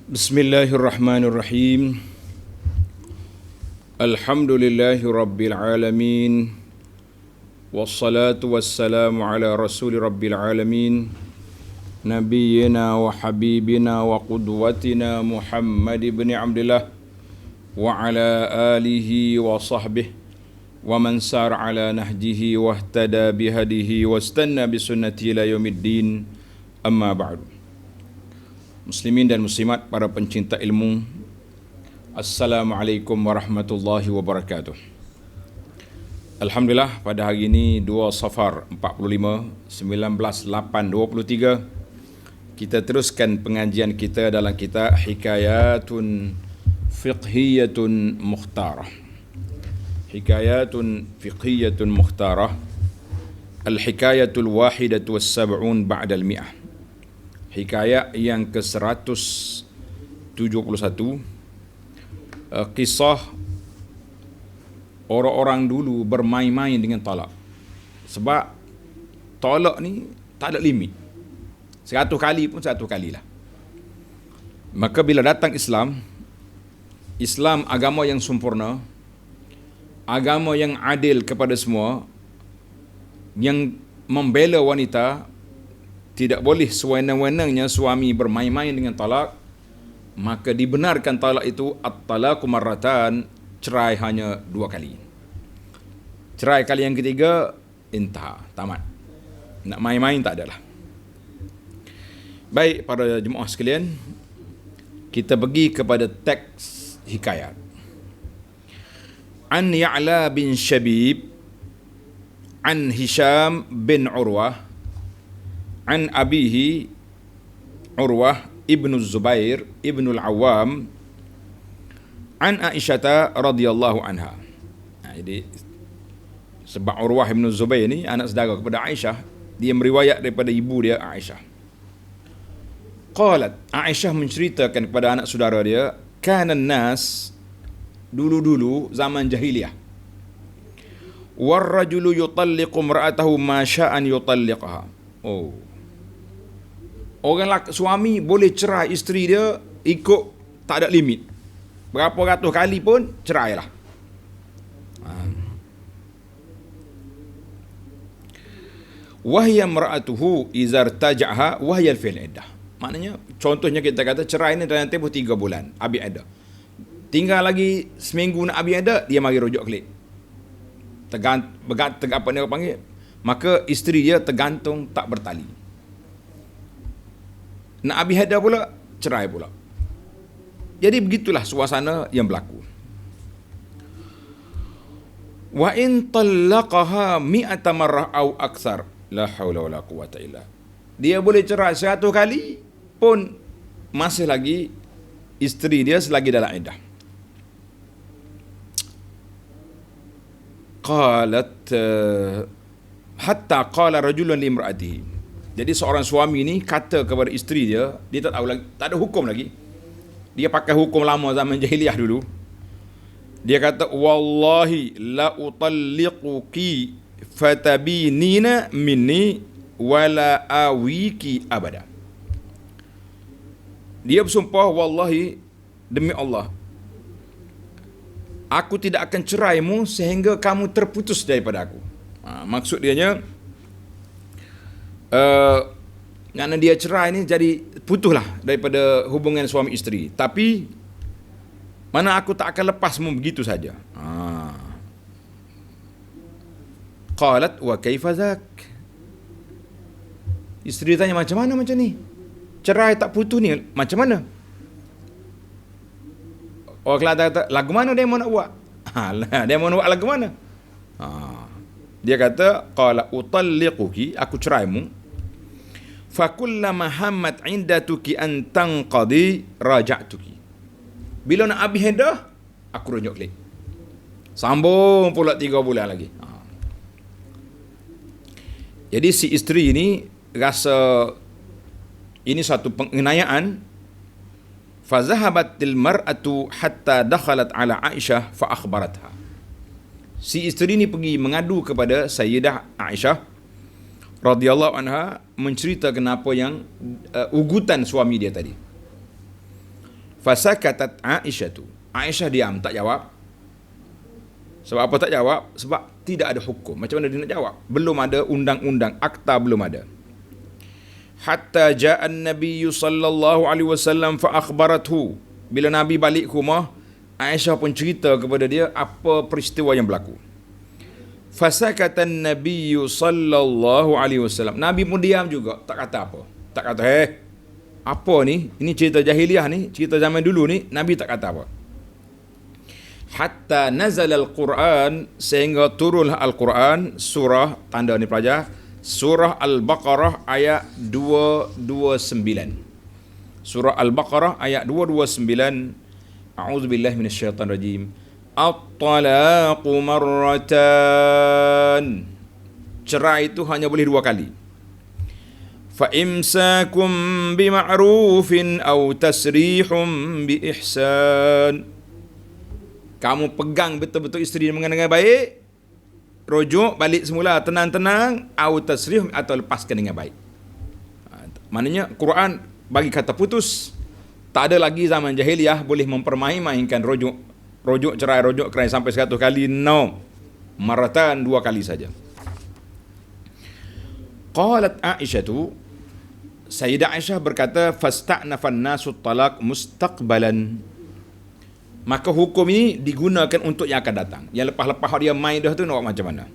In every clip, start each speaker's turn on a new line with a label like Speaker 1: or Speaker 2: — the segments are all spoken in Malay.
Speaker 1: Bismillahirrahmanirrahim. Alhamdulillahi rabbil alamin. Wassalatu wassalamu ala rasuli rabbil alamin. Nabiyyina wa habibina wa qudwatina Muhammad ibn Abdullah wa ala alihi wa sahbihi wa man sar ala nahjihi wa ihtada bihadihi wa istanna bisunnati ila yaumiddin. Amma ba'du. Muslimin dan muslimat, para pencinta ilmu, Assalamualaikum warahmatullahi wabarakatuh. Alhamdulillah, pada hari ini 2 Safar 45 19/8/23 kita teruskan pengajian kita dalam kitab Hikayatun Fiqhiyatun Mukhtarah. Hikayatun Fiqhiyatun Mukhtarah, Al-Hikayatul Wahidatu was-Sab'un ba'dal Mi'ah. Hikayat yang ke-171, kisah orang-orang dulu bermain-main dengan talak. Sebab talak ni tak ada limit. 100 kali pun 100 kalilah. Maka bila datang Islam agama yang sempurna, agama yang adil kepada semua, yang membela wanita. Tidak boleh sewenang-wenangnya suami bermain-main dengan talak, maka dibenarkan talak itu at-talaqu marratan, cerai hanya 2 kali. Cerai kali yang ketiga, intah, tamat. Nak main-main tak adalah. Baik, para jemaah sekalian, kita pergi kepada teks hikayat. An Ya'la bin Shabib, an Hisham bin Urwah, an abihi Urwah ibnu Zubair ibnu al-Awwam, an Aisyata radhiyallahu anha. Jadi sebab Urwah ibnu Zubair ni anak saudara kepada Aisyah, dia meriwayat daripada ibu dia Aisyah. Qalat, Aisyah menceritakan kepada anak saudara dia, kana nas, dulu-dulu zaman jahiliyah, war rajulu yutalliqu imra'atahu ma sya'an yutalliqaha. Orang suami boleh cerai isteri dia ikut tak ada limit. Berapa ratus kali pun cerailah. Wahya mar'atuhu izar taja'ha wahya al-fil iddah. Maknanya contohnya kita kata cerai ni dalam tempoh 3 bulan habis ada. Tinggal lagi seminggu nak habis ada, dia mari rujuk kelik. Tergantung apa dia panggil. Maka isteri dia tergantung tak bertali. Nak habis ada pula, cerai pula. Jadi begitulah suasana yang berlaku. Wa in talaqaha mi'ata marrah au akthar, la haula wala quwata illa. Dia boleh cerai 100 kali pun masih lagi isteri dia selagi dalam iddah. Qalat hatta qala rajulun li imraatihi. Jadi seorang suami ni kata kepada isteri dia, dia tak tahu lagi, tak ada hukum lagi. Dia pakai hukum lama zaman jahiliyah dulu. Dia kata, wallahi la utalliquki fatabinina minni wala awiki abada. Dia bersumpah, wallahi, demi Allah, aku tidak akan ceraimu sehingga kamu terputus daripada aku. Maksud dianya, kerana dia cerai ni jadi putuslah daripada hubungan suami isteri. Tapi mana aku tak akan lepasmu begitu saja. Qalat wa kaifa zak. Isteri tanya, macam mana macam ni? Cerai tak putus ni macam mana? Orang Kelantan kata, lagu mana dia mau nak buat? Dia mau nak buat lagu mana? Dia kata, qala utalliquki, aku ceraimu. Fakullama hammat indatuki an tanqadi raja'tuki. Bila nak habis dah, aku rujuk klik. Sambung pula 3 bulan lagi. Jadi si isteri ini rasa ini satu penganiayaan. Fazahabatil mar'atu hatta dakhalat ala Aisyah fa akhbaratha. Si isteri ini pergi mengadu kepada Sayyidah Aisyah radhiyallahu anha, menceritakan apa yang ugutan suami dia tadi. Fasakatat Aisyah tu. Aisyah diam, tak jawab. Sebab apa tak jawab? Sebab tidak ada hukum. Macam mana dia nak jawab? Belum ada undang-undang, akta belum ada. Hatta ja'an Nabi sallallahu alaihi wasallam fa akhbarathu. Bila Nabi balik ke rumah, Aisyah pun cerita kepada dia apa peristiwa yang berlaku. Fasakatan Nabi sallallahu alaihi wasallam. Nabi pun diam juga, tak kata apa. Tak kata, apa ni? Ini cerita jahiliah ni, cerita zaman dulu ni. Nabi tak kata apa. Hatta nazal al-Quran, sehingga turunlah Al-Quran, surah, tanda ni pelajar, surah Al-Baqarah ayat 229. Surah Al-Baqarah ayat 229. A'udzubillahi minasyaitanirrajim. At-talaqu marratan. Cerai itu hanya boleh 2 kali. فَإِمْسَاكُمْ بِمَعْرُوفٍ أَوْ تَسْرِيحٌ بِإِحْسَانٍ. Kamu pegang betul-betul isteri dengan baik, rujuk balik semula tenang-tenang, atau tasrih, atau lepaskan dengan baik. Maknanya Quran bagi kata putus. Tak ada lagi zaman jahiliah boleh mempermain-mainkan rujuk cerai sampai 100 kali. No. Maratan 2 kali saja. Qalat Aisyah tu, Sayyidah Aisyah berkata, fasta'nafan nasu talaq mustaqbalan. Maka hukum ini digunakan untuk yang akan datang. Yang lepas-lepas dia main dah tu nak buat macam mana?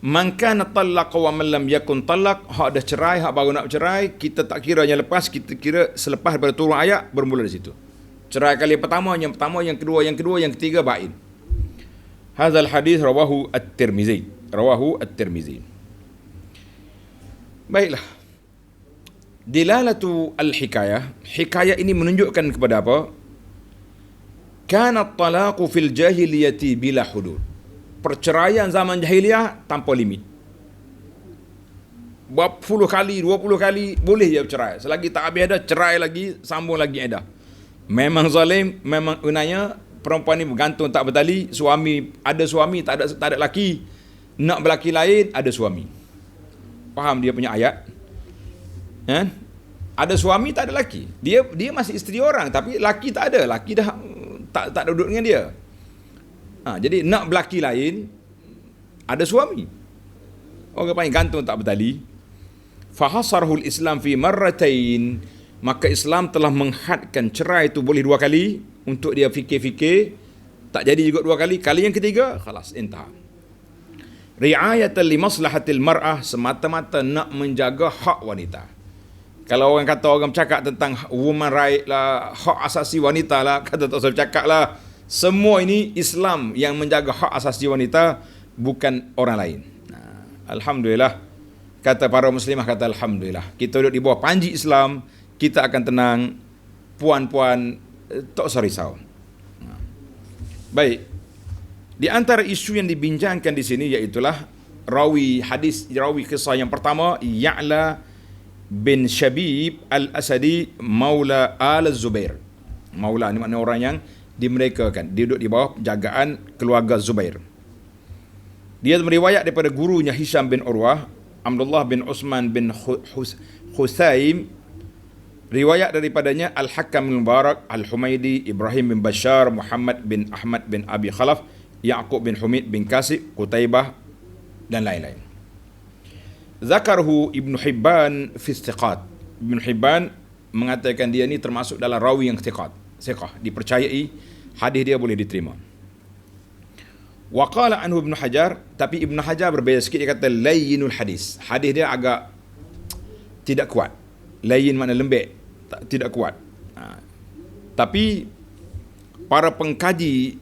Speaker 1: Man kana talaqa wa man lam yakun talaq, hak dah cerai, hak baru nak bercerai, kita tak kira yang lepas, kita kira selepas daripada turun ayat bermula di situ. Cerai kali pertama, yang kedua, yang ketiga bain. Hadzal hadis rawahu at-Tirmizi. Baiklah. Dilalatu al-hikayah. Hikayah ini menunjukkan kepada apa? Kana at-talaqu fil jahiliyati bila hudud. Perceraian zaman jahiliyah tanpa limit. Berapa puluh kali, 20 kali boleh dia bercerai. Selagi tak habis ada, cerai lagi, sambung lagi ada. Memang zalim, memang unanya perempuan ni bergantung tak bertali, suami tak ada laki, nak berlaki lain ada suami. Faham dia punya ayat? Ada suami tak ada laki. Dia masih isteri orang tapi laki tak ada. Laki dah tak duduk dengan dia. Jadi nak berlaki lain ada suami. Orang panggil gantung tak bertali. Fahasarhul Islam fi marratain. Maka Islam telah menghadkan cerai itu boleh 2 kali untuk dia fikir-fikir. Tak jadi juga 2 kali. Kali yang ketiga, khalas, intah. Ri'ayatan li maslahatil mar'ah, semata-mata nak menjaga hak wanita. Kalau orang bercakap tentang woman right lah, hak asasi wanita lah, kata tak usah bercakap lah. Semua ini Islam yang menjaga hak asasi wanita, bukan orang lain. Alhamdulillah. Kata para muslimah, kata alhamdulillah. Kita duduk di bawah panji Islam, kita akan tenang. Puan-puan, tak usah risau. Baik. Di antara isu yang dibincangkan di sini iaitulah rawi kisah yang pertama, Ya'la bin Shabib al-Asadi maula al-Zubair. Maula ni maknanya orang yang dimerdekakan, dia duduk di bawah jagaan keluarga Zubair. Dia meriwayat daripada gurunya Hisham bin Urwah, Abdullah bin Usman bin Husaim. Riwayat daripadanya Al-Hakam bin Mubarak, Al-Humaidi, Ibrahim bin Bashar, Muhammad bin Ahmad bin Abi Khalaf, Ya'qub bin Humid bin Kasib, Qutaibah dan lain-lain. Zakarhu Ibn Hibban fi istiqat. Ibn Hibban mengatakan dia ni termasuk dalam rawi yang thiqah, dipercayai, hadis dia boleh diterima. Wa qala anhu Ibn Hajar, tapi Ibn Hajar berbeza sikit, dia kata layyinul hadis. Hadis dia agak tidak kuat. Layyin makna lembek, tidak kuat. Tapi para pengkaji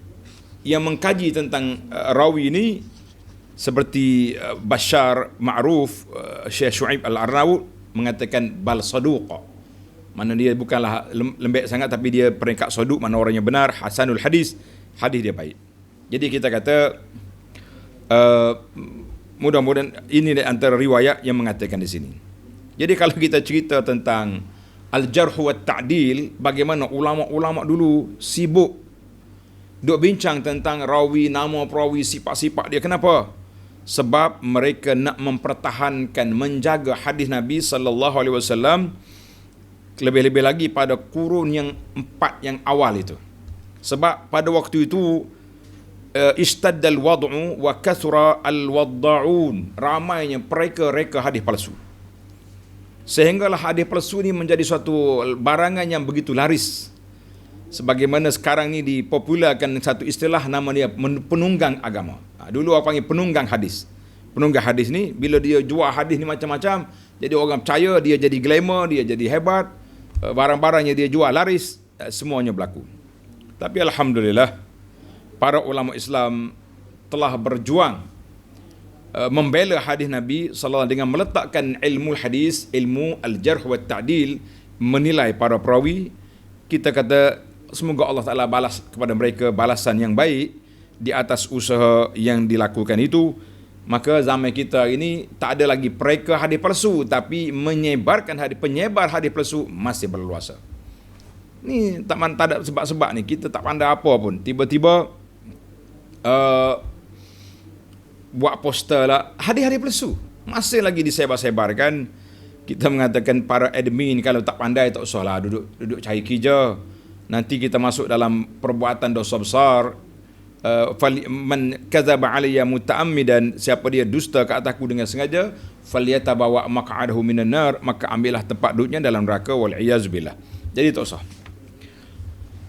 Speaker 1: yang mengkaji tentang rawi ini seperti Bashar Ma'ruf, Syekh Shu'aib Al-Arnaud mengatakan bal saduq. Mana dia bukanlah lembek sangat tapi dia peringkat saduq, mana orangnya benar, hasanul hadis dia baik. Jadi kita kata mudah-mudahan ini antara riwayat yang mengatakan di sini. Jadi kalau kita cerita tentang al-jarh wa ta'dil, bagaimana ulama-ulama dulu sibuk duk bincang tentang rawi, nama perawi, sifat-sifat dia. Kenapa? Sebab mereka nak mempertahankan, menjaga hadis Nabi sallallahu alaihi wasallam Lebih-lebih lagi pada kurun yang 4 yang awal itu. Sebab pada waktu itu istaddal wad'u wa kathura al-wadda'un. Ramainya reka hadis palsu. Sehinggalah hadis palsu ni menjadi suatu barangan yang begitu laris. Sebagaimana sekarang ni dipopularkan satu istilah nama dia penunggang agama. Dulu orang panggil penunggang hadis. Penunggang hadis ni bila dia jual hadis ni macam-macam, jadi orang percaya, dia jadi glamour, dia jadi hebat, barang-barangnya dia jual laris, semuanya berlaku. Tapi alhamdulillah para ulama Islam telah berjuang membela hadis Nabi sallallahu dengan meletakkan ilmu hadis, ilmu al-jarh wa ta'dil, menilai para perawi. Kita kata semoga Allah Ta'ala balas kepada mereka balasan yang baik di atas usaha yang dilakukan itu. Maka zaman kita ini tak ada lagi pereka hadis palsu, tapi penyebar hadis palsu masih berluasa. Ni tak ada sebab-sebab ni, kita tak pandai apa pun. Tiba-tiba buat poster lah hadis-hadis palsu, masih lagi disebar-sebarkan. Kita mengatakan para admin kalau tak pandai tak usahlah duduk cari kerja. Nanti kita masuk dalam perbuatan dosa besar. Man kadzaba alayya muta'ammidan, siapa dia dusta ke atasku dengan sengaja, falyatabawa maq'adahu minan nar, maka ambillah tempat duduknya dalam neraka, wal iyaz billah. Jadi tak usah.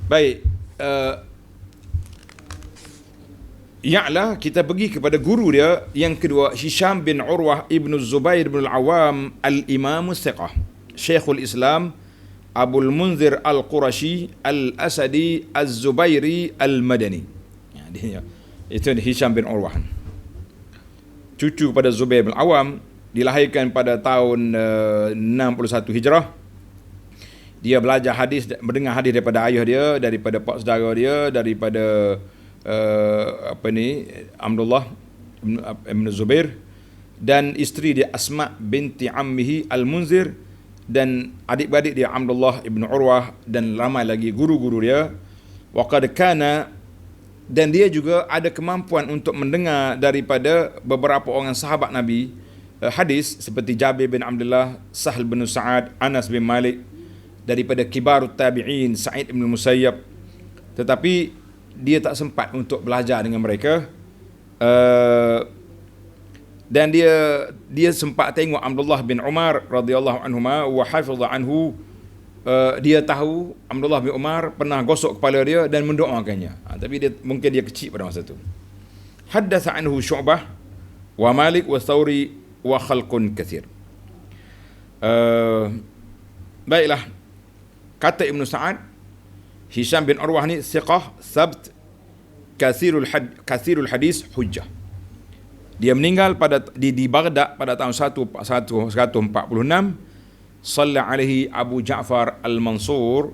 Speaker 1: Baik, Ya'la, kita pergi kepada guru dia yang kedua, Hisham bin Urwah ibn Zubair bin Al-Awam al-Imam Thiqah, Syekhul Islam Abul Munzir Al-Qurashi Al-Asadi Az-Zubairi Al-Madani. Itu Hisham bin Urwah, cucu pada Zubair bin Awam, dilahirkan pada tahun 61 Hijrah. Dia belajar hadis, mendengar hadis daripada ayah dia, daripada pak saudara dia, daripada Abdullah bin Zubair, dan isteri dia Asma binti ammihi Al-Munzir, dan adik-beradik dia Abdullah ibn Urwah, dan ramai lagi guru-guru dia. Waqad kana, dan dia juga ada kemampuan untuk mendengar daripada beberapa orang sahabat Nabi hadis seperti Jabir bin Abdullah, Sahl bin Sa'ad, Anas bin Malik, daripada kibarut tabi'in Sa'id bin Musayyab. Tetapi dia tak sempat untuk belajar dengan mereka. Dan dia sempat tengok Abdullah bin Umar radhiyallahu anhuma wa hafidha anhu. Dia tahu Abdullah bin Umar pernah gosok kepala dia dan mendoakannya. Tapi mungkin dia kecil pada masa itu. Haddatha anhu Syu'bah wa Malik wa Thawri wa khalqun kathir. Baiklah, kata Ibn Sa'ad, Hisham bin Urwah ni thiqah, thabt, kathirul hadis, hujjah. Dia meninggal di Baghdad pada tahun 146. Salla alaihi Abu Ja'far Al-Mansur.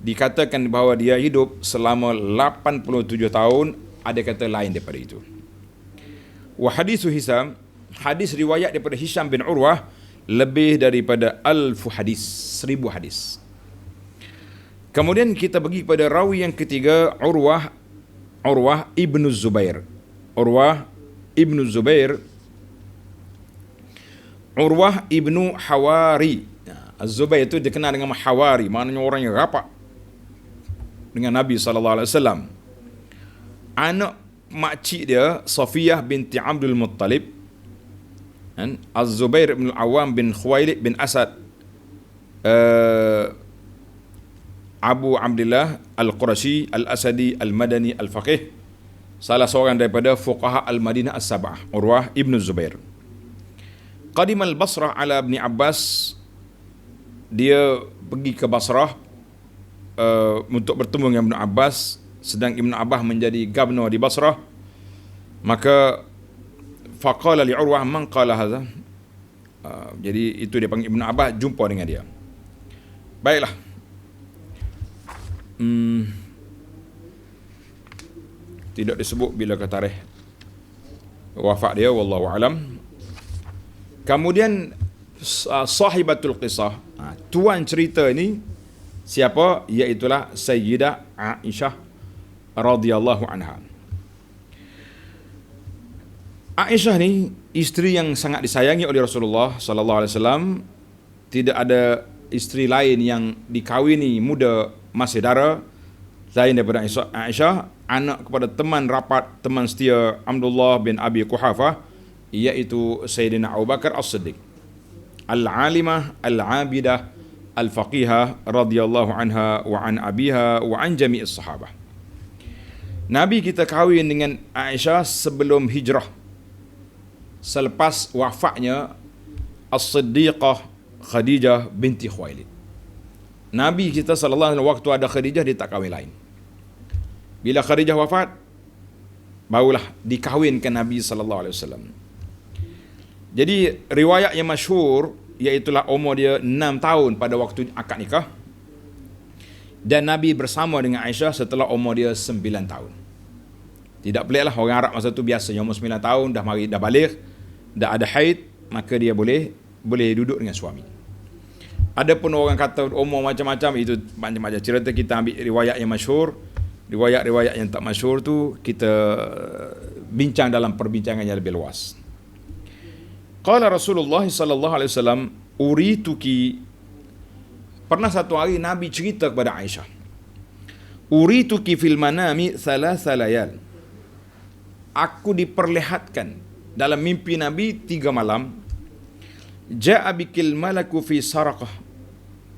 Speaker 1: Dikatakan bahawa dia hidup selama 87 tahun. Ada kata lain daripada itu. Wa hadithu Hisham, hadis riwayat daripada Hisham bin Urwah lebih daripada 1000 hadis, 1000 hadis. Kemudian kita pergi kepada rawi yang ketiga, Urwah ibnu Zubair. Urwah ibnu Zubair, Urwah ibnu Hawari. Az-Zubair itu dikenal dengan Hawari, maknanya orang yang rapat dengan Nabi SAW. Anak makcik dia Safiyah binti Abdul Muttalib, Az-Zubair bin Awam bin Khuwailid bin Asad, Abu Abdullah Al-Qurashi Al-Asadi Al-Madani Al-Faqih, salah seorang daripada fuqaha Al-Madinah As-Sab'ah, Urwah ibn Zubair. Qadimal Basrah ala Ibn Abbas, dia pergi ke Basrah untuk bertemu dengan Ibn Abbas, sedang Ibn Abbas menjadi gubernur di Basrah. Maka faqala li Urwah man qala hadha, jadi itu dia panggil Ibn Abbas, jumpa dengan dia. Baiklah, tidak disebut bila ke tarikh wafat dia, wallahu alam. Kemudian sahibatul qisah, tuan cerita ini siapa? Iaitulah Sayyidah Aisyah radhiyallahu anha. Aisyah ni isteri yang sangat disayangi oleh Rasulullah sallallahu alaihi wasallam. Tidak ada isteri lain yang dikahwini muda masih dara lain daripada Aisyah, anak kepada teman rapat, teman setia Abdullah bin Abi Quhafah, iaitu Sayyidina Abu Bakar As-Siddiq, al-alimah, al-abidah, al-faqihah radhiyallahu anha wa an abiha wa an jami'is sahabah. Nabi kita kahwin dengan Aisyah sebelum hijrah, selepas wafatnya As-Siddiqah Khadijah binti Khuwailid. Nabi kita sallallahu alaihi wasallam waktu ada Khadijah dia tak kahwin lain. Bila Khadijah wafat, barulah dikahwinkan Nabi sallallahu alaihi wasallam. Jadi riwayat yang masyhur iaitulah umur dia 6 tahun pada waktu akad nikah, dan Nabi bersama dengan Aisyah setelah umur dia 9 tahun. Tidak peliklah, orang Arab masa tu biasanya umur 9 tahun dah balik, dah ada haid, maka dia boleh duduk dengan suami. Adapun orang kata umur macam-macam, itu macam-macam cerita. Kita ambil riwayat yang masyhur. Riwayat-riwayat yang tak masyhur tu kita bincang dalam perbincangan yang lebih luas. Qala Rasulullah sallallahu alaihi wasallam, urituki, pernah satu hari Nabi cerita kepada Aisyah, urituki fil manami thalatha layal, aku diperlihatkan dalam mimpi Nabi 3 malam, ja'a bikil malaku fi saraqah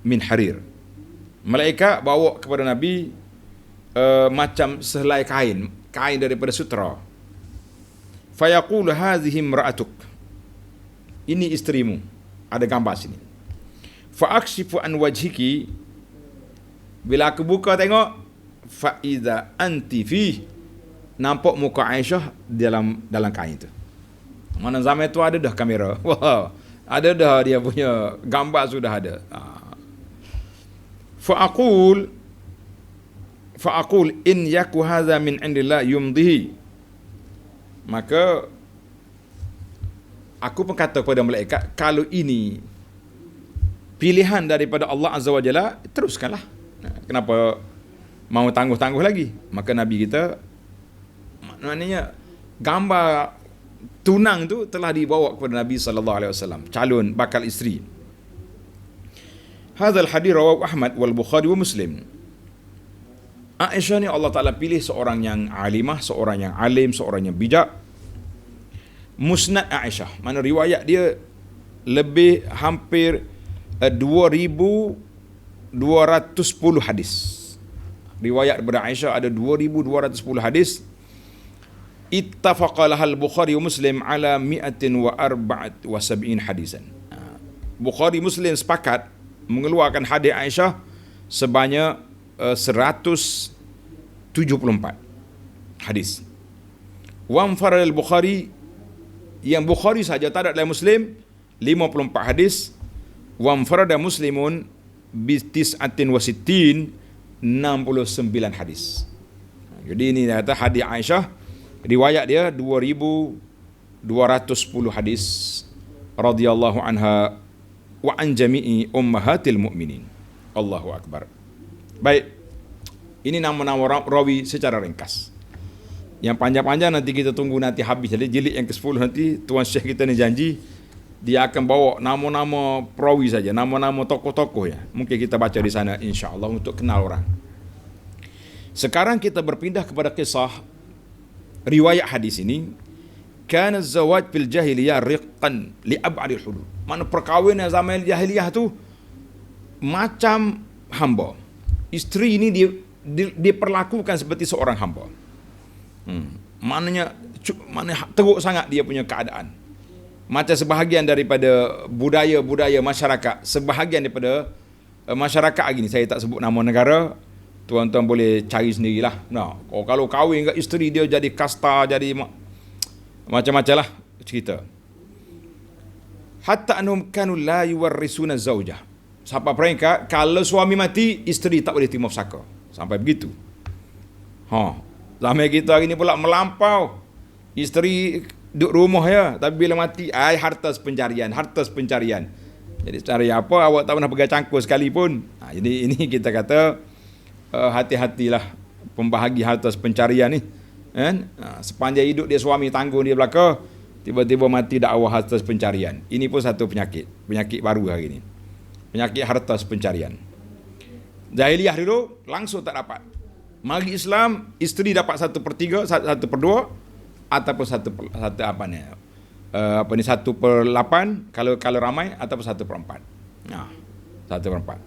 Speaker 1: min harir, malaikat bawa kepada Nabi macam sehelai kain daripada sutera. Fayaqulu hadhihi imra'atuk, ini isterimu, ada gambar sini. Fa'akshifu an wajhiki, bila aku buka tengok, fa idza anti fi, nampak muka Aisyah dalam kain tu. Mana zaman tu ada dah kamera. Wah, ada dah dia punya gambar sudah ada. Fa'aqul in yaku hadha min indillah yumdihi, maka aku pun kata kepada malaikat, kalau ini pilihan daripada Allah Azza wa Jalla, teruskanlah. Kenapa mau tangguh-tangguh lagi? Maka Nabi kita, maknanya gambar tunang tu telah dibawa kepada Nabi sallallahu alaihi wasallam, calon bakal isteri. Hadzal hadis rawahu Ahmad wal Bukhari wa Muslim. Aisyah ni Allah Taala pilih seorang yang alimah, seorang yang alim, seorang yang bijak. Musnad Aisyah, mana riwayat dia lebih hampir 2210 hadis. Riwayat daripada Aisyah ada 2210 hadis. Ittafaqa lahal Bukhari wa Muslim ala 174 hadisan. Bukhari Muslim sepakat mengeluarkan hadis Aisyah sebanyak 174 hadis. Wa anfarad al-Bukhari, yang Bukhari saja, tak ada dalam Muslim, 54 hadis. Wa anfarada Muslimun bi 69 hadis. Jadi ini kata hadis Aisyah, riwayat dia 2210 hadis radhiyallahu anha wa an jami'i ummahatil mu'minin. Allahu akbar. Baik, ini nama-nama rawi secara ringkas. Yang panjang-panjang nanti kita tunggu nanti habis. Jadi jilid yang ke-10 nanti Tuan Syekh kita ni janji dia akan bawa nama-nama perawi saja, nama-nama tokoh-tokoh ya. Mungkin kita baca di sana insya-Allah untuk kenal orang. Sekarang kita berpindah kepada kisah riwayat hadis ini. Kana az-zawaj fil jahiliyah riqqan li ab'adil hudud. Mana perkahwinan zaman jahiliyah tu macam hamba. Isteri ini diperlakukan seperti seorang hamba. Maknanya teruk sangat dia punya keadaan. Macam sebahagian daripada budaya-budaya masyarakat, sebahagian daripada masyarakat hari ni, saya tak sebut nama negara, tuan-tuan boleh cari sendirilah. Nah, kalau kahwin dengan isteri dia jadi kasta, jadi macam-macam lah cerita. Hatta anhum kanu la yuwarrisuna zaujah. Sampai peringkat kalau suami mati, isteri tak boleh terima pusaka. Sampai begitu. Zaman kita hari ni pula melampau. Isteri duduk rumah ya, tapi bila mati, harta pencarian. Jadi cari apa, awak tak pernah pegang cangkul sekalipun. Jadi ini kita kata hati-hatilah pembahagi harta pencarian ni. Sepanjang hidup dia suami tanggung dia belaka, tiba-tiba mati dakwah harta pencarian. Ini pun satu penyakit baru hari ini. Penyakit harta sepencarian. Jahiliyah dulu langsung tak dapat. Mari Islam, isteri dapat 1/3, 1/2 ataupun 1/8 kalau ramai, ataupun 1/4. Nah, 1/4.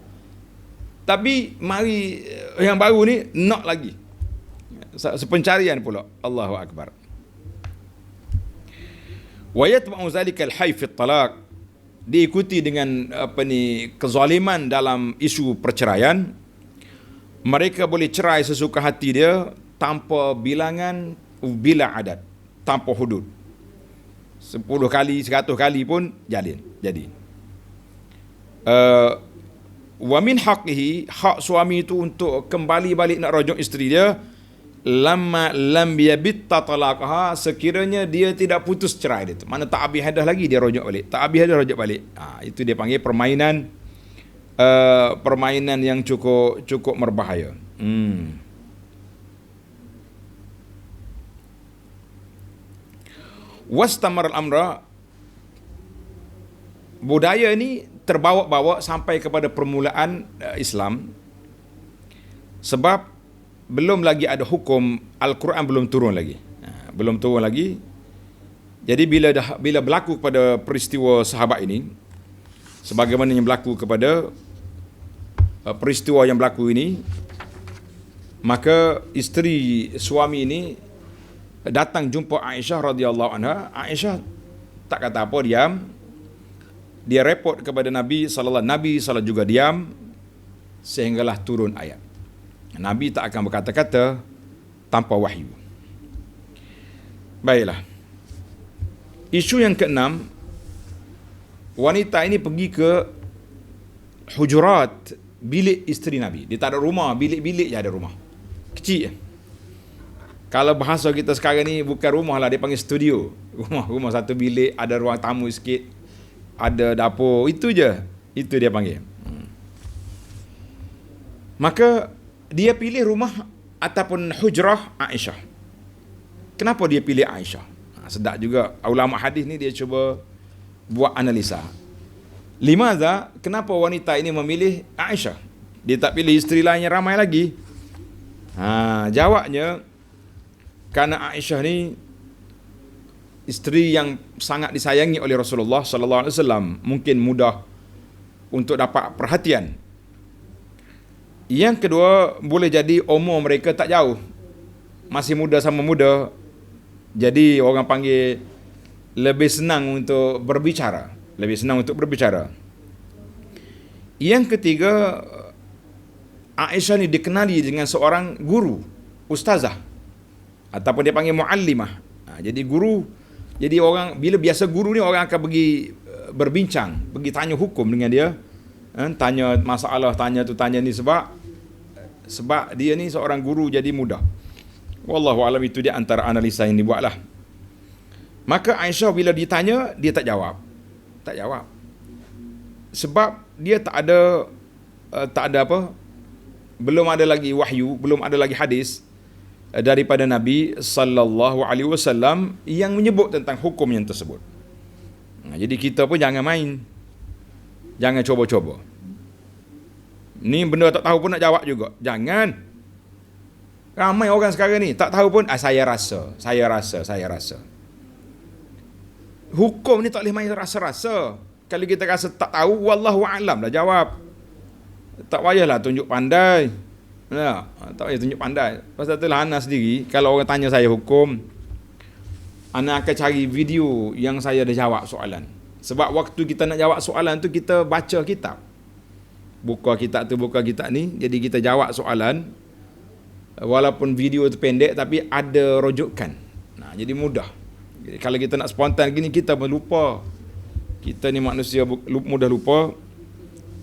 Speaker 1: Tapi mari yang baru ni nak lagi. Sepencarian pula. Allahu akbar. Wa yatba'u zalika al-hayy fi at-talaq. Diikuti dengan kezaliman dalam isu perceraian. Mereka boleh cerai sesuka hati dia tanpa bilangan, bila adat, tanpa hudud. 10 kali, 100 kali pun jadi. Wa min haqqihi, hak suami itu untuk kembali balik nak rujuk isteri dia, lam yabitta talaqaha, sekiranya dia tidak putus cerai dia tu. Mana tak habis hadah lagi dia rujuk balik. Tak habis hadah rujuk balik. Itu dia panggil permainan yang cukup berbahaya. Wastamar al-amra, budaya ni terbawa-bawa sampai kepada permulaan Islam, sebab belum lagi ada hukum, Al-Quran belum turun lagi. Jadi bila berlaku pada peristiwa sahabat ini, sebagaimana yang berlaku kepada peristiwa yang berlaku ini, maka isteri suami ini datang jumpa Aisyah radhiyallahu anha. Aisyah tak kata apa, diam. Dia report kepada Nabi sallallahu alaihi wasallam juga diam, sehinggalah turun ayat. Nabi tak akan berkata-kata tanpa wahyu. Baiklah. Isu yang keenam, wanita ini pergi ke hujurat, bilik isteri Nabi. Dia tak ada rumah, bilik-bilik je ada rumah. Kecil je. Kalau bahasa kita sekarang ni bukan rumah lah, dia panggil studio. Rumah satu bilik, ada ruang tamu sikit, ada dapur, itu je. Itu dia panggil. Maka dia pilih rumah ataupun hujrah Aisyah. Kenapa dia pilih Aisyah? Sedap juga. Ulama hadis ni dia cuba buat analisa. Limaza, kenapa wanita ini memilih Aisyah? Dia tak pilih isteri lain yang ramai lagi. Jawabnya, kerana Aisyah ni isteri yang sangat disayangi oleh Rasulullah sallallahu alaihi wasallam, mungkin mudah untuk dapat perhatian. Yang kedua, boleh jadi umur mereka tak jauh, masih muda sama muda, jadi orang panggil lebih senang untuk berbicara. Yang ketiga, Aisyah ni dikenali dengan seorang guru, ustazah, ataupun dia panggil muallimah. Jadi guru, jadi orang bila biasa guru ni orang akan pergi berbincang, pergi tanya hukum dengan dia, tanya masalah, tanya tu tanya ni, sebab dia ni seorang guru, jadi mudah. Wallahu alam, itu dia antara analisa yang dibuatlah. Maka Aisyah bila ditanya, dia tak jawab. Sebab dia tak ada belum ada lagi wahyu, belum ada lagi hadis daripada Nabi sallallahu alaihi wasallam yang menyebut tentang hukum yang tersebut. Jadi kita pun jangan main. Jangan cuba-cuba. Ni benda tak tahu pun nak jawab juga. Jangan. Ramai orang sekarang ni tak tahu pun, saya rasa. Hukum ni tak boleh main rasa-rasa. Kalau kita rasa tak tahu, wallahu a'lam dah jawab. Tak payahlah tunjuk pandai. Tak payah tunjuk pandai. Pasal itulah Ana sendiri, kalau orang tanya saya hukum, Ana akan cari video yang saya dah jawab soalan. Sebab waktu kita nak jawab soalan tu, kita baca kitab. Buka kitab ni, jadi kita jawab soalan. Walaupun video tu pendek, tapi ada rujukan. Jadi mudah. Jadi, kalau kita nak spontan gini, kita pun lupa. Kita ni manusia mudah lupa.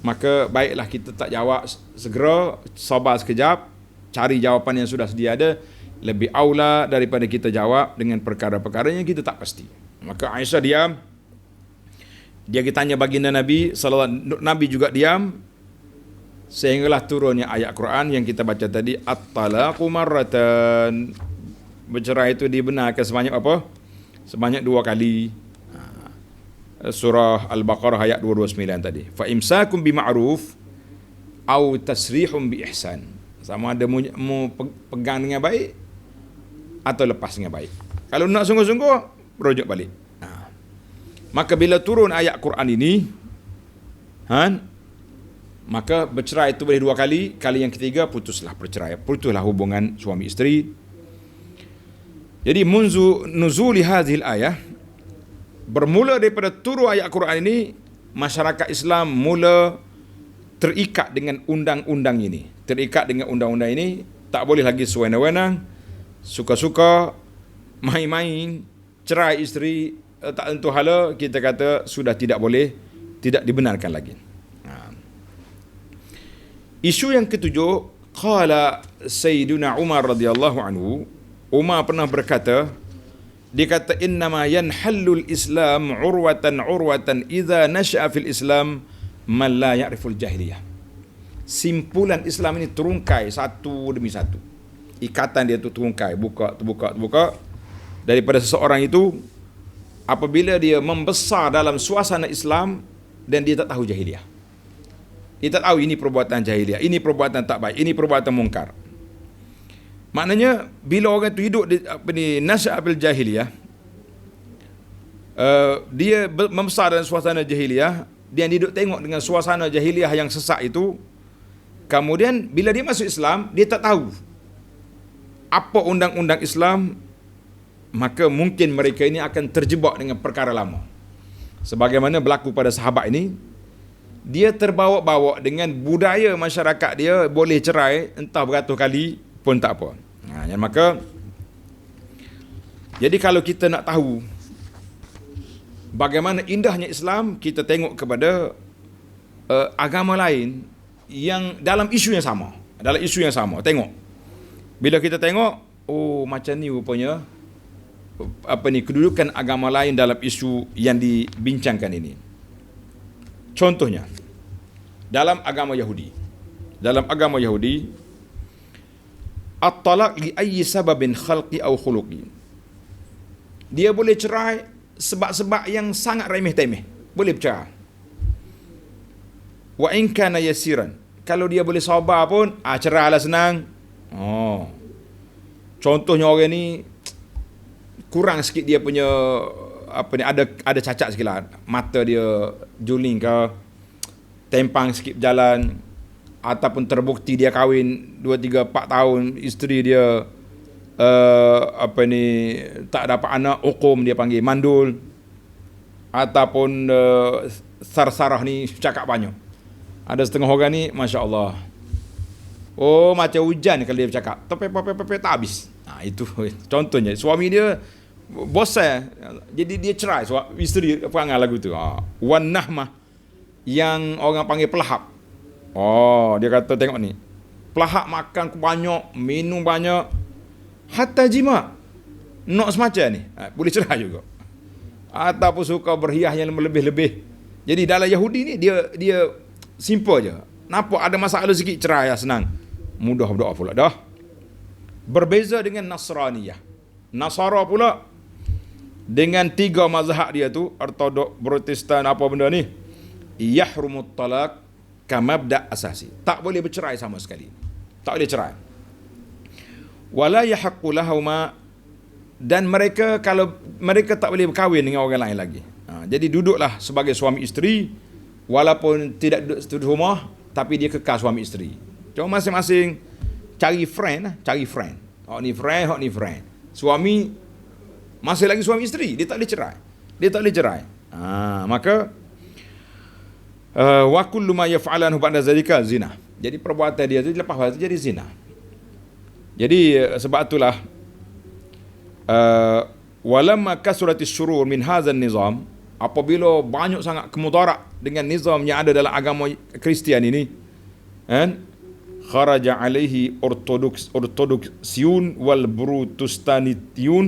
Speaker 1: Maka baiklah kita tak jawab segera, sabar sekejap, cari jawapan yang sudah sedia ada, lebih aula daripada kita jawab dengan perkara-perkara yang kita tak pasti. Maka Aisyah diam. Dia tanya baginda Nabi sallallahu, Nabi juga diam, sehinggalah turunnya ayat Quran yang kita baca tadi, at-talaqu marratan. Bercerai itu dibenarkan sebanyak apa? Sebanyak 2 kali. surah Al-Baqarah ayat 229 tadi. Fa imsakum bima'ruf au tasrihum bi ihsan. Sama ada mu pegang dengan baik atau lepas dengan baik. Kalau nak sungguh-sungguh, rujuk balik. Maka bila turun ayat Quran ini, maka bercerai itu boleh 2 kali. Kali yang ketiga putuslah perceraian, putuslah hubungan suami isteri. Jadi munzu nuzuli hadhil ayah, bermula daripada turun ayat Quran ini, masyarakat Islam mula terikat dengan undang-undang ini. Terikat dengan undang-undang ini, tak boleh lagi sewenang-wenang, suka-suka, main-main, cerai isteri, tak tentu hala, kita kata sudah tidak boleh, tidak dibenarkan lagi. Isu yang ketujuh, qala Sayyiduna Umar radhiyallahu anhu, Umar pernah berkata, dia kata innama yanhallul Islam urwatan idza nasha'a fil Islam man la ya'riful jahiliyah. Simpulan Islam ini terungkai satu demi satu. Ikatan dia tu terungkai, terbuka daripada seseorang itu apabila dia membesar dalam suasana Islam dan dia tak tahu jahiliyah. Dia tak tahu ini perbuatan jahiliyah, ini perbuatan tak baik, ini perbuatan mungkar. Maknanya bila orang tu hidup di nasya'a bil jahiliyah, dia membesar dalam suasana jahiliyah, dia duduk tengok dengan suasana jahiliyah yang sesak itu. Kemudian bila dia masuk Islam, dia tak tahu apa undang-undang Islam, maka mungkin mereka ini akan terjebak dengan perkara lama. Sebagaimana berlaku pada sahabat ini, dia terbawa-bawa dengan budaya masyarakat dia, boleh cerai entah beratus kali pun tak apa. Maka jadi kalau kita nak tahu bagaimana indahnya Islam, kita tengok kepada agama lain yang dalam isu yang sama. Dalam isu yang sama, tengok. Bila kita tengok, oh macam ni rupanya kedudukan agama lain dalam isu yang dibincangkan ini. Contohnya, dalam agama Yahudi. Dalam agama Yahudi, at-talaq li ayyi sababin khalqi aw khuluqi. Dia boleh cerai sebab-sebab yang sangat remeh-temeh. Boleh bercerai. Wa in kana yasiran. Kalau dia boleh sabar pun, cerailah senang. Contohnya orang ni kurang sikit dia punya ada cacat sikit lah. Mata dia juling ke, tempang sikit berjalan, ataupun terbukti dia kahwin 2, 3, 4 tahun, isteri dia tak dapat anak, hukum dia panggil mandul, ataupun sarsarah ni cakap banyak. Ada setengah orang ni, Masya Allah, oh macam hujan kalau dia bercakap, tapi tak habis. Itu contohnya. Suami dia bosan, jadi dia cerai. Isteri perangai lagu tu, wan nahmah, yang orang panggil pelahap. Dia kata tengok ni, pelahap makan banyak, minum banyak, hatta jima, nak semacam ni, boleh cerai juga. Ataupun suka berhias yang lebih-lebih. Jadi dalam Yahudi ni dia simple je. Nampak ada masalah sikit, cerai lah, senang, mudah berdoa pula dah. Berbeza dengan Nasraniyah. Nasara pula dengan 3 mazhab dia tu, Ortodok, Protestan, apa benda ni, yahrumut talaq kamabda asasi. Tak boleh bercerai sama sekali. Tak boleh cerai. Wala yahaqqu lahuma, dan mereka, kalau mereka tak boleh berkahwin dengan orang lain lagi. Jadi duduklah sebagai suami isteri, walaupun tidak duduk satu rumah, tapi dia kekal suami isteri. Cuma masing-masing cari friend. Hak ni friend. Suami masih lagi suami isteri, dia tak boleh cerai. Maka wa kullu ma yaf'alanhu ba'da zalika zina. Jadi perbuatan dia tu lepas itu jadi zina. Jadi sebab itulah walamma kasratis syurur min hadzal nizam, apabila banyak sangat kemudarat dengan nizam yang ada dalam agama Kristian ini, kharaja alaihi ortodoksiyun wal brutustanitiyun.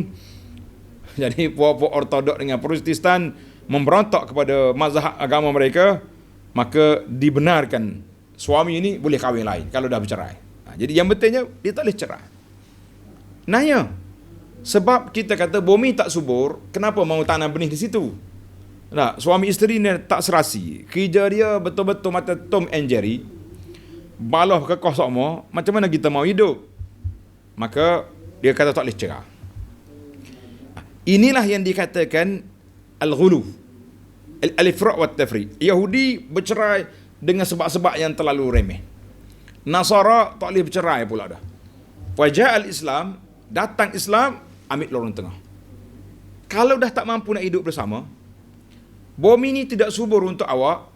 Speaker 1: Jadi puak-puak ortodok dengan Protestan memberontak kepada mazhab agama mereka, maka dibenarkan suami ini boleh kahwin lain kalau dah bercerai. Jadi yang betulnya dia tak boleh cerai. Nanya, sebab kita kata bumi tak subur, kenapa mau tanam benih di situ? Nah, suami isteri ni tak serasi. Kerja dia betul-betul macam Tom and Jerry. Baloh kekoh semua, macam mana kita mau hidup? Maka dia kata tak boleh cerai. Inilah yang dikatakan al-ghulu, al-ifra' wa tafri'. Yahudi bercerai dengan sebab-sebab yang terlalu remeh. Nasara tak boleh bercerai pula dah. Wajah al-Islam, datang Islam, ambil lorong tengah. Kalau dah tak mampu nak hidup bersama, bumi ni tidak subur untuk awak,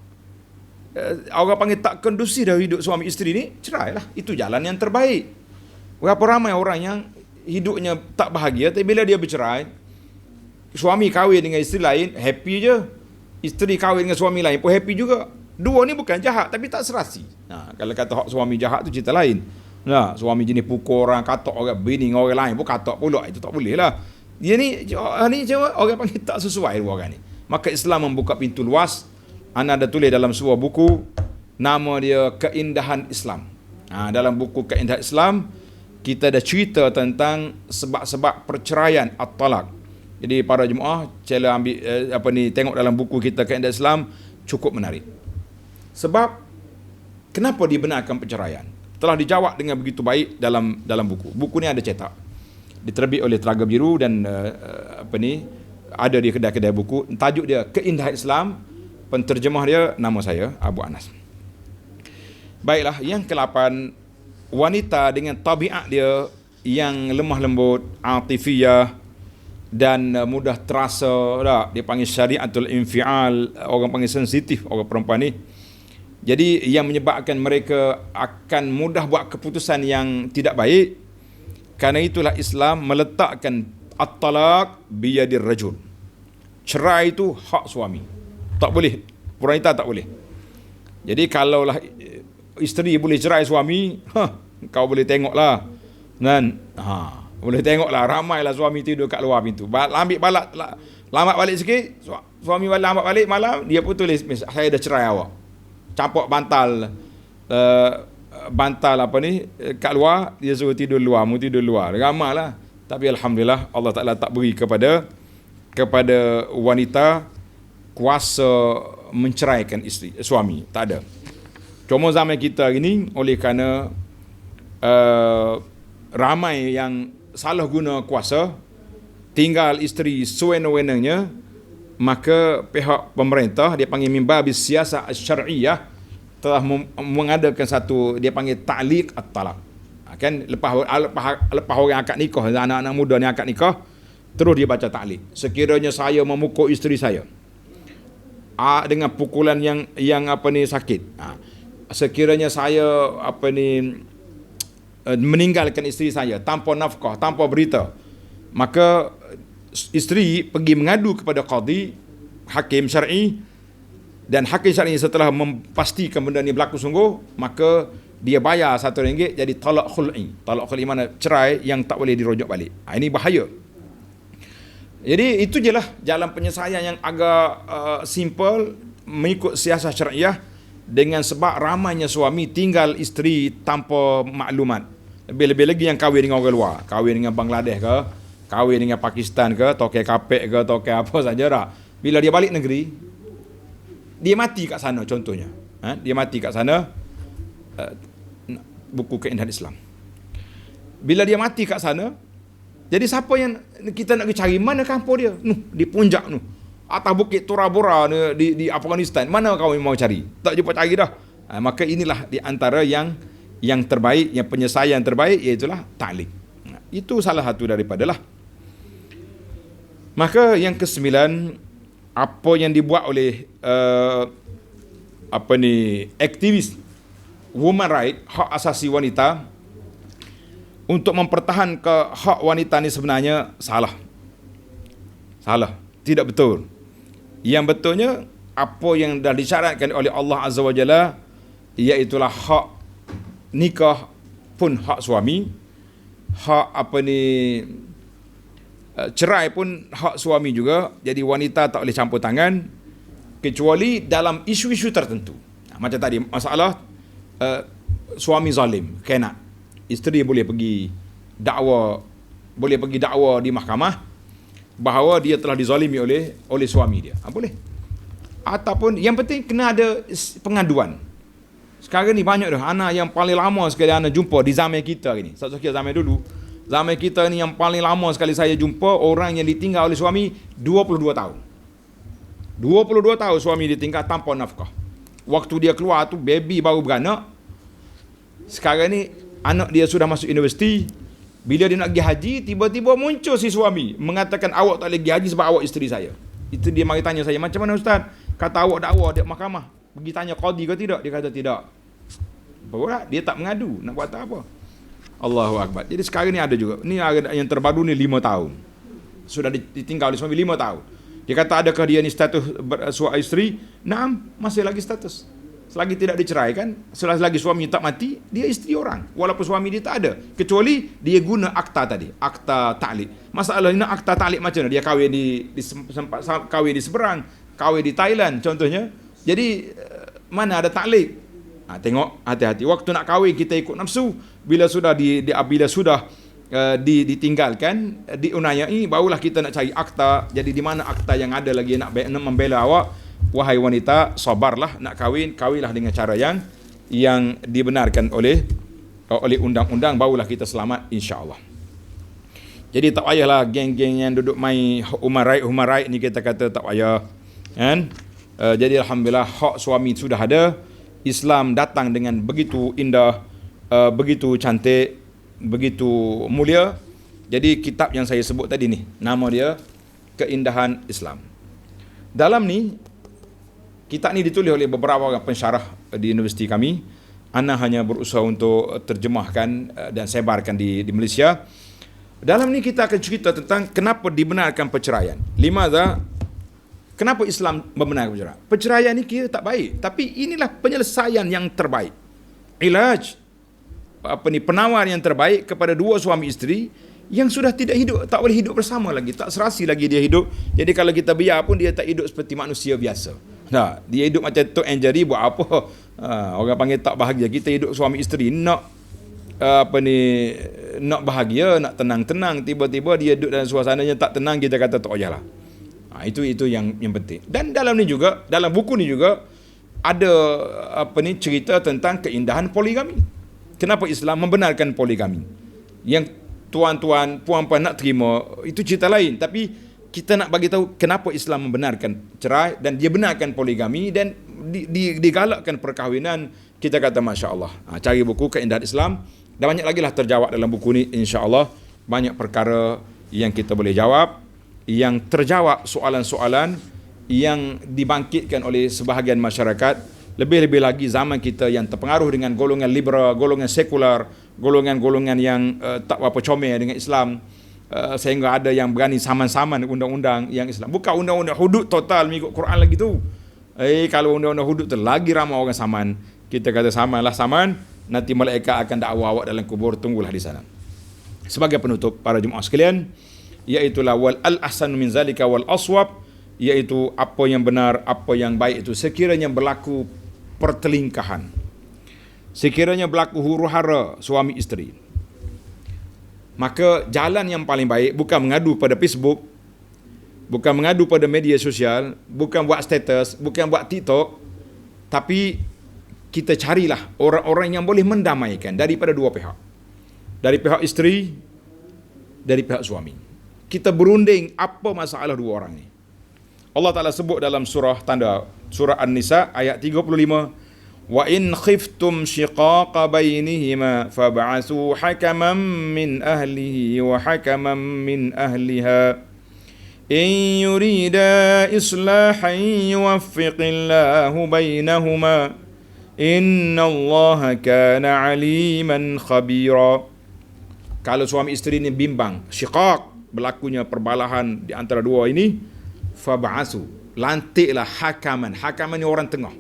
Speaker 1: orang panggil tak kondusif dah hidup suami isteri ni, cerailah. Itu jalan yang terbaik. Berapa ramai orang yang hidupnya tak bahagia, tapi bila dia bercerai, suami kahwin dengan isteri lain, happy je. Isteri kahwin dengan suami lain pun happy juga. Dua ni bukan jahat, tapi tak serasi. Kalau kata hak suami jahat tu cerita lain. Suami jenis pukul orang, katak orang, bini dengan orang lain pun katak pula. Itu tak boleh lah. Dia ni orang panggil tak sesuai dua orang ni. Maka Islam membuka pintu luas. Ana ada tulis dalam sebuah buku, nama dia Keindahan Islam. Dalam buku Keindahan Islam, kita ada cerita tentang sebab-sebab perceraian at-talaq. Jadi para jemaah, cela ambil tengok dalam buku kita Keindahan Islam, cukup menarik. Sebab kenapa dibenarkan perceraian? Telah dijawab dengan begitu baik dalam buku. Buku ni ada cetak. Diterbit oleh Telaga Biru dan ada di kedai-kedai buku. Tajuk dia Keindahan Islam. Penterjemah dia nama saya Abu Anas. Baiklah, yang ke-8, wanita dengan tabiat dia yang lemah lembut, atifiyah dan mudah terasa, dia panggil syariatul infial, orang panggil sensitif orang perempuan ni. Jadi yang menyebabkan mereka akan mudah buat keputusan yang tidak baik. Karena itulah Islam meletakkan at-talaq biyadir rajul. Cerai itu hak suami. Tak boleh, wanita tak boleh. Jadi kalaulah isteri boleh cerai suami, kau boleh tengoklah. Kan? Boleh tengoklah, ramailah suami tidur kat luar pintu. Lambat balik sikit, suami lambat balik malam, dia pun tulis, saya dah cerai awak. Campak bantal kat luar, dia suruh tidur luar, mau tidur luar. Ramailah. Tapi alhamdulillah Allah Taala tak beri kepada wanita kuasa menceraikan suami, tak ada. Cuma zaman kita ini oleh kerana ramai yang salah guna kuasa, tinggal isteri sewenang-wenangnya, maka pihak pemerintah, dia panggil min babis siasah syar'iyah, telah mengadakan satu, dia panggil ta'liq at-talaq. Kan lepas orang akad nikah, anak-anak muda ni akad nikah, terus dia baca ta'liq. Sekiranya saya memukul isteri saya dengan pukulan yang sakit, sekiranya saya meninggalkan isteri saya tanpa nafkah, tanpa berita, maka isteri pergi mengadu kepada qadi, hakim syar'i, dan hakim syar'i setelah memastikan benda ni berlaku sungguh, maka dia bayar RM1, jadi talak khul'i. Talak khul'i mana cerai yang tak boleh dirujuk balik. Ini bahaya. Jadi itu je lah jalan penyelesaian yang agak simple, mengikut siasah syariah, dengan sebab ramainya suami tinggal isteri tanpa maklumat. Lebih-lebih lagi yang kahwin dengan orang luar, kahwin dengan Bangladesh ke, kahwin dengan Pakistan ke, tokai kapek ke, tokai apa saja dah. Bila dia balik negeri, dia mati kat sana contohnya. Dia mati kat sana, buku Keindahan Islam. Bila dia mati kat sana, jadi siapa yang kita nak cari? Mana kampung dia? Di puncak tu, atas bukit Tora Bora di Afghanistan. Mana kau mau cari? Tak jumpa cari dah. Maka inilah di antara yang terbaik, yang penyelesaian terbaik, iaitulah ta'liq. Itu salah satu daripadalah. Maka yang ke-9, apa yang dibuat oleh aktivis woman right, hak asasi wanita, untuk mempertahankan hak wanita ni sebenarnya salah, tidak betul. Yang betulnya apa yang dah disyaratkan oleh Allah Azza wa Jalla, iaitulah hak nikah pun hak suami, hak cerai pun hak suami juga. Jadi wanita tak boleh campur tangan kecuali dalam isu-isu tertentu. Macam tadi masalah suami zalim, kena isteri boleh pergi dakwa di mahkamah bahawa dia telah dizalimi oleh suami dia. Boleh. Ataupun yang penting kena ada pengaduan. Sekarang ni banyak dah anak yang paling lama sekali anak jumpa di zaman kita ni. Satu kira zaman dulu. Zaman kita ni yang paling lama sekali saya jumpa orang yang ditinggal oleh suami 22 tahun. 22 tahun suami ditinggal tanpa nafkah. Waktu dia keluar tu baby baru beranak. Sekarang ni anak dia sudah masuk universiti. Bila dia nak pergi haji, tiba-tiba muncul si suami mengatakan awak tak boleh pergi haji sebab awak isteri saya. Itu dia mari tanya saya, macam mana ustaz? Kata awak dakwa di mahkamah. Pergi tanya qadi ke tidak? Dia kata tidak. Barulah dia tak mengadu. Nak buat apa? Allahu Akbar. Jadi sekarang ni ada juga. Ni yang terbaru ni 5 tahun. Sudah ditinggal oleh suami 5 tahun. Dia kata adakah dia ni status suami isteri? Naam, masih lagi status. Selagi tidak diceraikan, selagi suami tak mati, dia isteri orang. Walaupun suami dia tak ada. Kecuali dia guna akta tadi. Akta ta'liq. Masalahnya akta ta'liq macam mana? Dia kahwin kahwin di seberang. Kahwin di Thailand contohnya. Jadi mana ada ta'liq? Tengok hati-hati. Waktu nak kahwin kita ikut nafsu. Bila sudah ditinggalkan, diunayai, barulah kita nak cari akta. Jadi di mana akta yang ada lagi nak membela awak? Wahai wanita, sabarlah nak kahwinlah dengan cara yang dibenarkan oleh undang-undang, barulah kita selamat insya-Allah. Jadi tak payahlah geng-geng yang duduk main human right ni kita kata tak payah. Kan? Jadi alhamdulillah hak suami sudah ada. Islam datang dengan begitu indah, begitu cantik, begitu mulia. Jadi kitab yang saya sebut tadi ni, nama dia Keindahan Islam. Dalam ni, kitab ni ditulis oleh beberapa orang pensyarah di universiti kami. Ana hanya berusaha untuk terjemahkan dan sebarkan di Malaysia. Dalam ni kita akan cerita tentang kenapa dibenarkan perceraian. Kenapa Islam membenarkan perceraian? Perceraian ni kira tak baik, tapi inilah penyelesaian yang terbaik. Ilaj penawar yang terbaik kepada dua suami isteri yang sudah tidak hidup, tak boleh hidup bersama lagi, tak serasi lagi dia hidup. Jadi kalau kita biar pun dia tak hidup seperti manusia biasa. Nah, dia hidup macam Tom and Jerry buat apa? Orang panggil tak bahagia. Kita hidup suami isteri nak nak bahagia, nak tenang-tenang, tiba-tiba dia duduk dalam suasana yang tak tenang, kita kata tak payahlah. Itu yang penting. Dan dalam ni juga, dalam buku ni juga ada cerita tentang keindahan poligami. Kenapa Islam membenarkan poligami? Yang tuan-tuan, puan-puan nak terima, itu cerita lain. Tapi kita nak bagi tahu kenapa Islam membenarkan cerai dan dia benarkan poligami dan digalakkan perkahwinan. Kita kata masya-Allah. Cari buku Keindahan Islam. Dan banyak lagi lah terjawab dalam buku ni insya-Allah. Banyak perkara yang kita boleh jawab, yang terjawab soalan-soalan yang dibangkitkan oleh sebahagian masyarakat. Lebih-lebih lagi zaman kita yang terpengaruh dengan golongan liberal, golongan sekular, golongan-golongan yang tak apa comel dengan Islam, sehingga ada yang berani saman-saman undang-undang yang Islam. Bukan undang-undang hudud total mengikut Quran lagi tu. Kalau undang-undang hudud tu lagi ramai orang saman. Kita kata samanlah saman, nanti malaikat akan dakwa awak dalam kubur, tunggulah di sana. Sebagai penutup para jemaah sekalian, iaitulah wal al-ahsan min zalika wal aswab, iaitu apa yang benar, apa yang baik itu sekiranya berlaku pertelingkahan, sekiranya berlaku huru-hara suami isteri, maka jalan yang paling baik bukan mengadu pada Facebook, bukan mengadu pada media sosial, bukan buat status, bukan buat TikTok, tapi kita carilah orang-orang yang boleh mendamaikan daripada dua pihak, dari pihak isteri, dari pihak suami. Kita berunding apa masalah dua orang ni. Allah Ta'ala sebut dalam surah An-Nisa ayat 35, wa in khiftum shiqaqa bainihima fab'athu hakaman min ahlihi wa hakaman min ahliha in yurida islahan yuwaffiqillahu bainahuma innallaha kana aliman khabira. Kalau suami isteri ni bimbang, syiqaq, berlakunya perbalahan di antara dua ini, fab'asu, lantiklah hakaman. Hakaman ni orang tengah,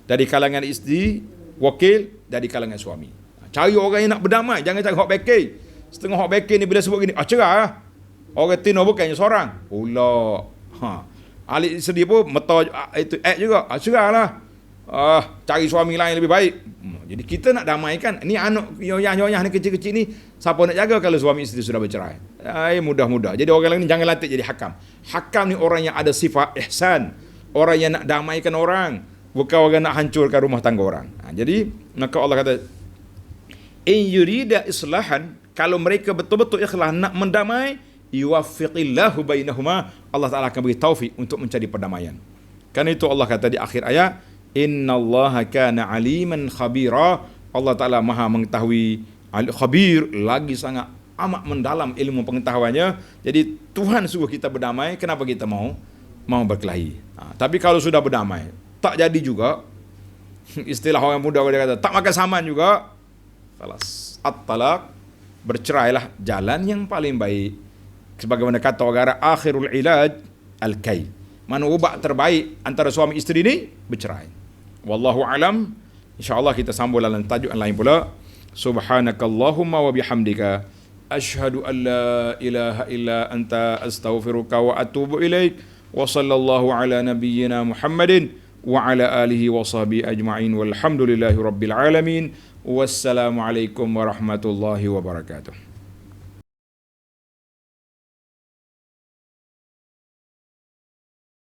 Speaker 1: dari kalangan isteri, wakil dari kalangan suami. Cari orang yang nak berdamai, jangan cari hak bekir. Setengah hak bekir ni bila sebut gini, cerai lah. Orang tino bukannya seorang pula. Ahli isteri pun meta itu juga, cerai lah. Cari suami lain lebih baik. Jadi kita nak damaikan. Ni anak yoyah-yoyah ni kecil-kecil ni, siapa nak jaga kalau suami isteri sudah bercerai? Mudah-mudah. Jadi orang lain ni jangan lantik jadi hakam. Hakam ni orang yang ada sifat ihsan, Orang yang nak damaikan orang, bukan orang nak hancurkan rumah tangga orang. Jadi maka Allah kata, in yurida islahan, kalau mereka betul-betul ikhlas nak mendamai, yuwaffiqillahu bainahuma, Allah Ta'ala akan beri taufik untuk mencari perdamaian. Karena itu Allah kata di akhir ayat, innallaha kana aliman khabira, Allah Ta'ala maha mengetahui, khabir, lagi sangat amat mendalam ilmu pengetahuannya. Jadi Tuhan suruh kita berdamai, kenapa kita mau berkelahi? Tapi kalau sudah berdamai tak jadi juga, istilah orang muda dia kata tak makan saman juga, falas at-talaq, bercerailah, jalan yang paling baik. Sebagaimana kata orang akhirul ilaj al-kay, mana ubat terbaik antara suami isteri ni bercerai. Wallahu alam. InsyaAllah kita sambung dalam tajuk yang lain pula. Subhanakallahumma wa bihamdika, asyhadu an la ilaha illa anta, astaghfiruka wa atubu ilaik. Wa sallallahu ala nabiyyina Muhammadin wa ala alihi wa sahbihi ajma'in, walhamdulillahi rabbil alamin. Wassalamu alaikum warahmatullahi wabarakatuh.